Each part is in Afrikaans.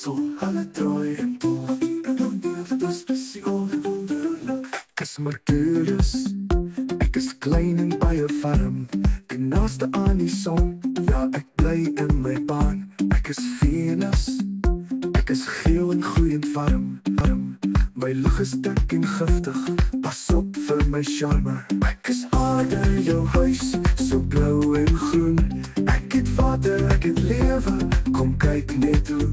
stelsel, hulle draai en boel. Dit is spesiaal en wonderlik. Ek is Mercurius, ek is klein en baie warm. Die naaste aan die son, ja ek bly in my baan. Ek is Venus, ek is geel en gloeiend warm. My lug is dik en giftig, pas op vir my charme. Ek is aarde, jou huis, so blauw en groen. Ek het water, ek het lewe, kom kyk net hoe.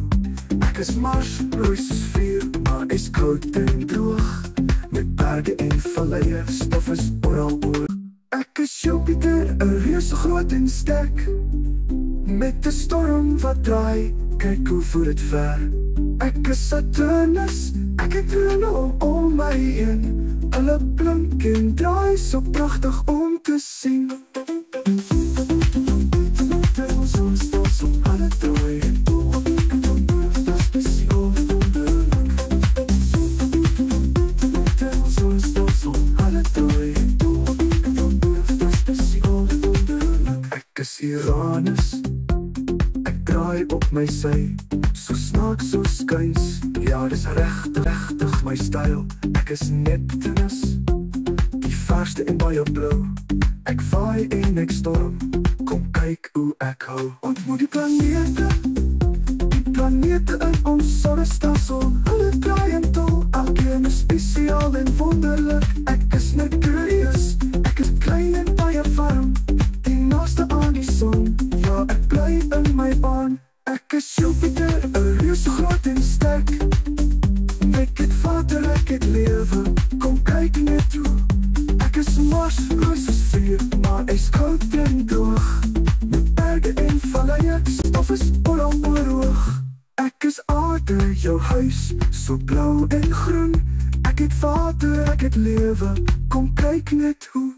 Ek is Mars, rooi soos vuur, maar is koud en droog. Met berge en valleie, stof is oral oor. Ek is Jupiter, 'n reuse groot en sterk. Met 'n storm wat draai, kyk hoe voer het ver. Ek is Saturnus, ek het reël om my heen. Hulle blink en draai, so pragtig om te sien. Ek is Uranus, ek draai op my sy. So snaaks, so skuins, ja dis regtig my styl. Ek is Neptunus, die verste en baie blou. Ek vaai en ek storm, kom kyk hoe ek hou. Ontmoet die planete in ons sonnestelsel. Hulle draai en tol, elkeen is spesiaal en wonderlik. Ek is Mercurius, ek is klein en baie warm. Die naaste aan die son, ja ek bly in my baan. Ek is Jupiter, 'n reuse groot en sterk. Ek het water, ek het lewe, kom kyk net hoe. Ek is Mars, rooi soos vuur, maar ijskoud en droog. Met berge en valleie, stof is oral oorhoog. Ek is aarde, jou huis, so blauw en groen. Ek het water, ek het lewe, kom kyk net hoe.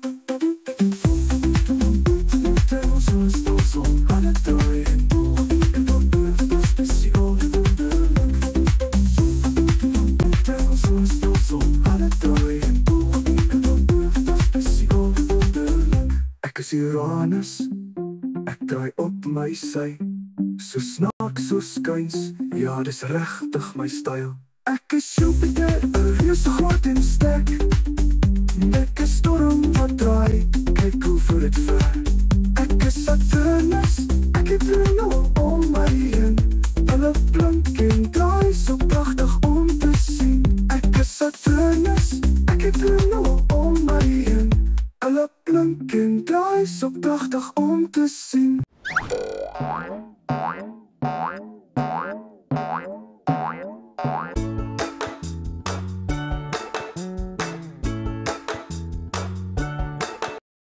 Ek is Uranus, ek draai op my sy. So snaaks, so skuins, ja dis regtig my styl. Ek is Jupiter, 'n reuse groot en sterk. Ek is storm wat draai, kyk hoe voer het ver. Ek is Saturnus, ek het reël om my heen. Hulle blink en draai, so pragtig om te sien. Ek is Saturnus, ek het reël om my heen. Hulle blink en draai, so pragtig om te sien.